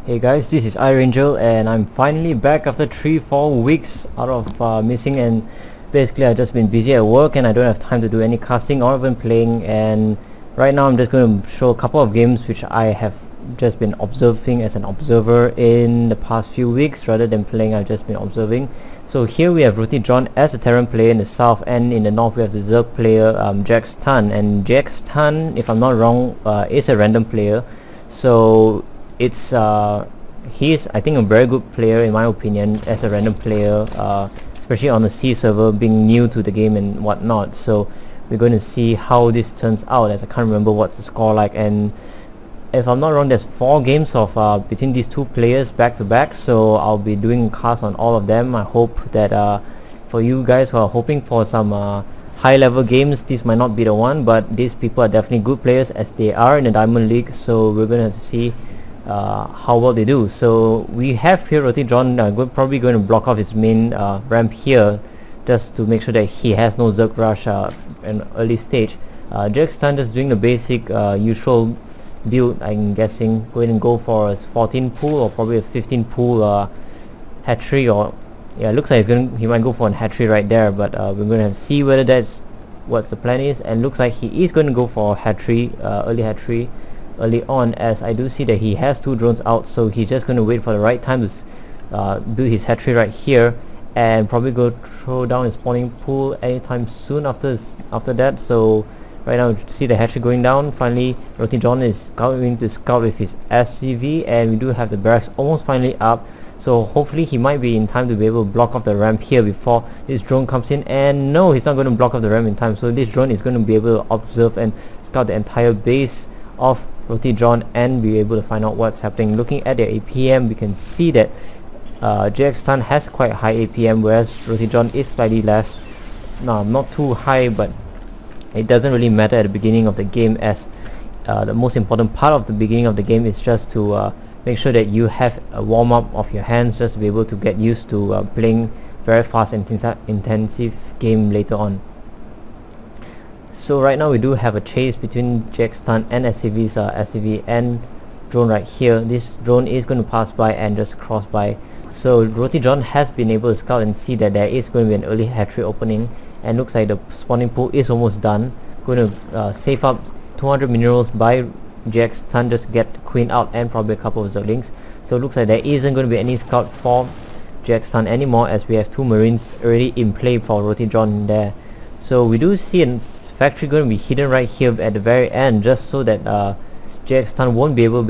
Hey guys, this is iRangel and I'm finally back after 3-4 weeks out of missing, and basically I've just been busy at work and I don't have time to do any casting or even playing. And right now I'm just going to show a couple of games which I have just been observing as an observer in the past few weeks. Rather than playing, I've just been observing. So here we have RoTiJoHN as a Terran player in the south, and in the north we have the Zerg player JXTan. And JXTan, if I'm not wrong, is a random player. So it's he is, I think, a very good player in my opinion as a random player, especially on the C server, being new to the game and whatnot. So we're going to see how this turns out, as I can't remember what's the score like. And if I'm not wrong, there's 4 games of between these two players back to back, so I'll be doing casts on all of them. I hope that for you guys who are hoping for some high level games, this might not be the one, but these people are definitely good players as they are in the Diamond League. So we're going to have to see how well they do. So we have here RoTiJoHN probably going to block off his main ramp here, just to make sure that he has no Zerg rush in early stage. JXTan just doing the basic usual build, I'm guessing, going to go for a 14 pool or probably a 15 pool hatchery, or yeah, it looks like he might go for a hatchery right there, but we're going to have to see whether that's what the plan is. And looks like he is going to go for a hatchery, early on, as I do see that he has 2 drones out, so he's just going to wait for the right time to build his hatchery right here, and probably go throw down his spawning pool anytime soon after that. So right now you see the hatchery going down. Finally RoTiJoHN is going to scout with his SCV, and we do have the barracks almost finally up, so hopefully he might be in time to be able to block off the ramp here before this drone comes in. And no, he's not going to block off the ramp in time, so this drone is going to be able to observe and scout the entire base of RoTiJoHN and be able to find out what's happening. Looking at their APM, we can see that JXTan has quite high APM, whereas RoTiJoHN is slightly less. No, not too high, but it doesn't really matter at the beginning of the game, as the most important part of the beginning of the game is just to make sure that you have a warm-up of your hands, just to be able to get used to playing very fast and intensive game later on. So right now we do have a chase between JXTan and SCV's SCV and drone right here. This drone is going to pass by and just cross by. So RoTiJoHN has been able to scout and see that there is going to be an early hatchery opening, and looks like the spawning pool is almost done. Going to save up 200 minerals by JXTan just to get Queen out and probably a couple of Zerglings. So it looks like there isn't going to be any scout for JXTan anymore, as we have 2 marines already in play for RoTiJoHN there. So we do see a factory going to be hidden right here at the very end, just so that JXTan won't be able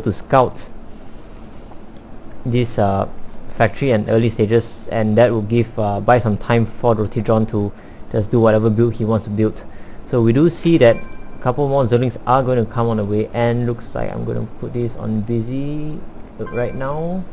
to scout this factory and early stages, and that will give buy some time for RoTiJoHN to just do whatever build he wants to build. So we do see that a couple more Zerglings are going to come on the way, and looks like I'm going to put this on busy right now.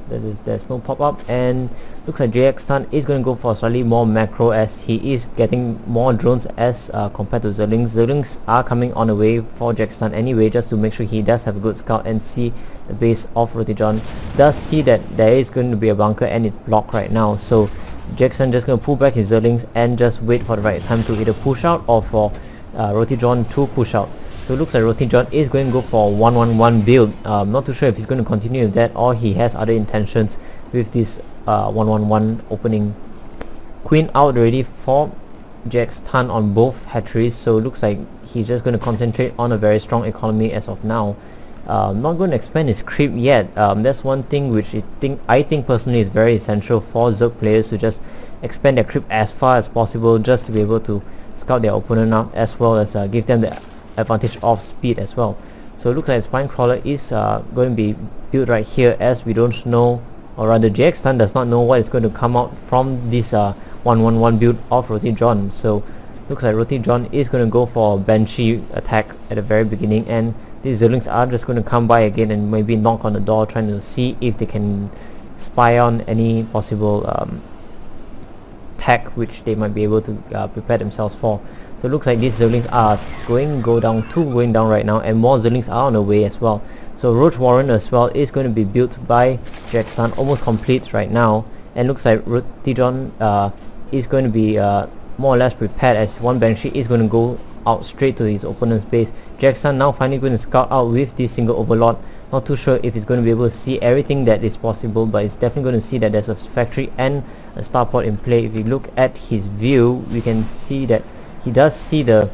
There's no pop-up, and looks like JXTan is going to go for slightly more macro, as he is getting more drones as compared to Zerglings. Zerglings are coming on the way for JXTan anyway, just to make sure he does have a good scout and see the base of RoTiJoHN. Does see that there is going to be a bunker and it's blocked right now, so JXTan just going to pull back his Zerglings and just wait for the right time to either push out or for RoTiJoHN to push out. So it looks like RoTiJoHN is going to go for a 1-1-1 build. Not too sure if he's going to continue with that or he has other intentions with this 1-1-1 opening. Queen out already for JXTan on both hatcheries, so it looks like he's just going to concentrate on a very strong economy as of now. Not going to expand his creep yet. That's one thing which I think personally is very essential for Zerg players, to just expand their creep as far as possible, just to be able to scout their opponent out, as well as give them the advantage of speed as well. So it looks like Spine Crawler is going to be built right here, as we don't know, or rather JXTan does not know what is going to come out from this 1-1-1 build of RoTiJoHN. So looks like RoTiJoHN is going to go for a Banshee attack at the very beginning, and these Zerglings are just going to come by again and maybe knock on the door, trying to see if they can spy on any possible attack which they might be able to prepare themselves for. So it looks like these Zerglings are going down right now, and more Zerglings are on the way as well. So Roach Warren as well is going to be built by JXTan, almost complete right now, and looks like RoTiJoHN is going to be more or less prepared, as one Banshee is going to go out straight to his opponent's base. JXTan now finally going to scout out with this single Overlord. Not too sure if he's going to be able to see everything that is possible, but he's definitely going to see that there's a factory and a starport in play. If you look at his view, we can see that he does see the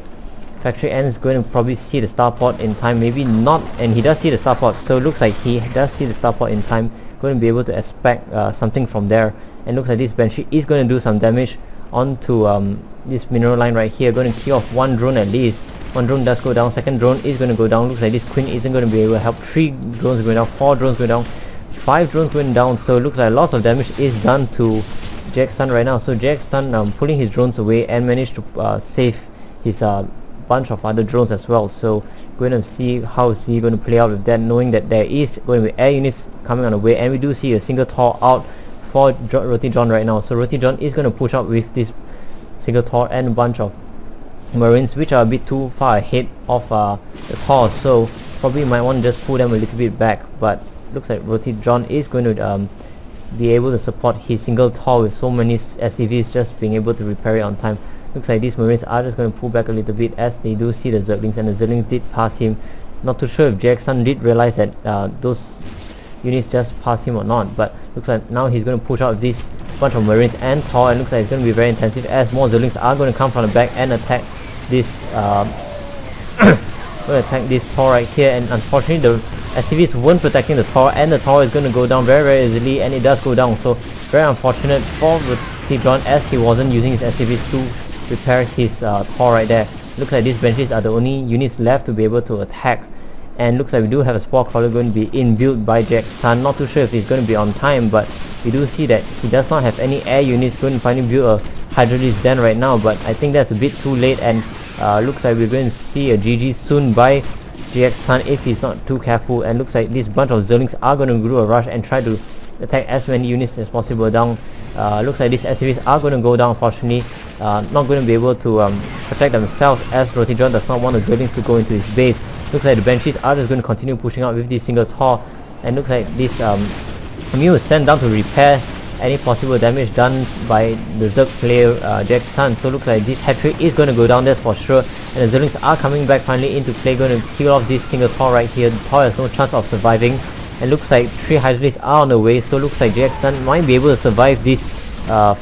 factory and is going to probably see the starport in time, maybe not, and he does see the starport, so it looks like he does see the starport in time, going to be able to expect something from there. And looks like this Banshee is going to do some damage onto this mineral line right here, going to kill off one drone at least. One drone does go down, second drone is going to go down. Looks like this Queen isn't going to be able to help. 3 drones going down, 4 drones going down, 5 drones going down, so it looks like lots of damage is done to JXTan right now. So JXTan pulling his drones away and managed to save his bunch of other drones as well. So going to see how is he going to play out with that, knowing that there is going to be air units coming on the way, and we do see a single Tor out for RoTiJoHN right now. So RoTiJoHN is going to push out with this single Tor and a bunch of Marines, which are a bit too far ahead of the Tor, so probably might want to just pull them a little bit back. But looks like RoTiJoHN is going to be able to support his single Tor with so many SCVs just being able to repair it on time. Looks like these Marines are just going to pull back a little bit as they do see the Zerglings, and the Zerglings did pass him. Not too sure if JXTan did realize that those units just passed him or not, but looks like now he's going to push out this bunch of Marines and Tor, and looks like it's going to be very intensive as more Zerglings are going to come from the back and attack this Tor right here. And unfortunately the SCVs weren't protecting the Tor, and the Tor is going to go down very easily, and it does go down. So very unfortunate for RoTiJoHN as he wasn't using his SCVs to repair his Tor right there. Looks like these Banshees are the only units left to be able to attack, and looks like we do have a Spore Crawler going to be inbuilt by JXTan. Not too sure if he's going to be on time, but we do see that he does not have any air units. Going to finally build a Hydralis Den right now, but I think that's a bit too late, and looks like we're going to see a GG soon by JXTan if he's not too careful. And looks like this bunch of Zerglings are going to do a rush and try to attack as many units as possible down. Looks like these SCVs are going to go down, unfortunately. Not going to be able to protect themselves, as RoTiJoHN does not want the Zerglings to go into his base. Looks like the Banshees are just going to continue pushing out with this single Tor, and looks like this Mew is sent down to repair any possible damage done by the Zerg player JXTan. So looks like this hat-trick is going to go down, that's for sure, and the Zerglings are coming back finally into play, going to kill off this single Tor right here. The Tor has no chance of surviving, and looks like 3 Hydralis are on the way, so looks like JXTan might be able to survive this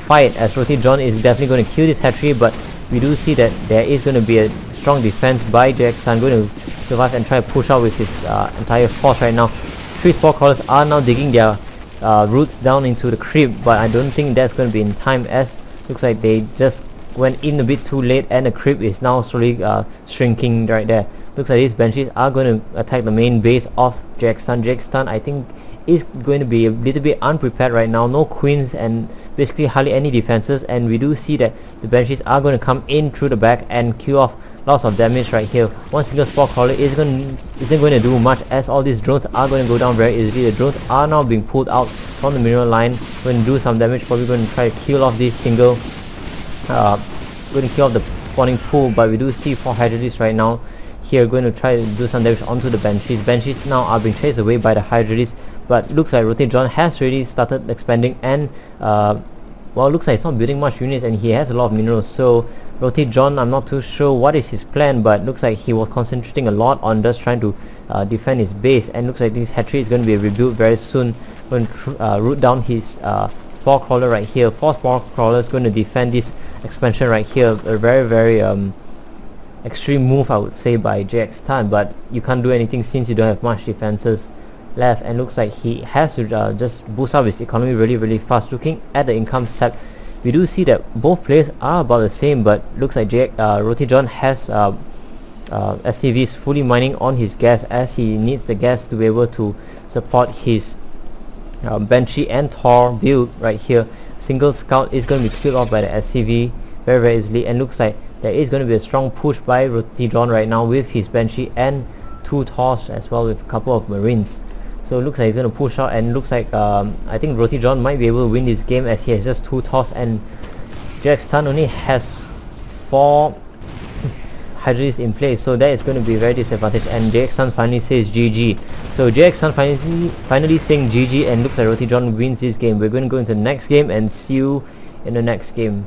fight, as RoTiJoHN is definitely going to kill this hat-trick. But we do see that there is going to be a strong defense by JXTan, going to survive and try to push out with his entire force right now. 3 Spore Crawlers are now digging their roots down into the creep, but I don't think that's going to be in time, as looks like they just went in a bit too late, and the creep is now slowly shrinking right there. Looks like these Banshees are going to attack the main base of JXTan. JXTan, I think, is going to be a little bit unprepared right now. No Queens and basically hardly any defenses, and we do see that the Banshees are going to come in through the back and kill off lots of damage right here. One single Spore Crawler isn't going to do much, as all these drones are going to go down very easily. The drones are now being pulled out from the mineral line, going to do some damage, probably going to try to kill off this single going to kill off the spawning pool. But we do see 4 Hydralis right now here, going to try to do some damage onto the Banshees. Banshees now are being chased away by the Hydralis, but looks like RoTiJoHN has already started expanding, and well, looks like it's not building much units, and he has a lot of minerals. So RoTiJoHN, I'm not too sure what is his plan, but looks like he was concentrating a lot on just trying to defend his base, and looks like this hatchery is going to be rebuilt very soon. Going to root down his Spore Crawler right here. 4 Spore Crawlers going to defend this expansion right here. A very extreme move, I would say, by JXTan, but you can't do anything since you don't have much defenses left, and looks like he has to just boost up his economy really fast. Looking at the income stat, we do see that both players are about the same, but looks like RoTiJoHN has SCVs fully mining on his gas, as he needs the gas to be able to support his Banshee and Tor build right here. Single Scout is going to be killed off by the SCV very easily, and looks like there is going to be a strong push by RoTiJoHN right now with his Banshee and 2 Tors as well, with a couple of Marines. So it looks like he's going to push out, and looks like I think RoTiJoHN might be able to win this game, as he has just 2 Tors, and JXTan only has 4 Hydralis in place, so that is going to be very disadvantaged. And JXTan finally says GG. So JXTan finally saying GG, and looks like RoTiJoHN wins this game. We're going to go into the next game and see you in the next game.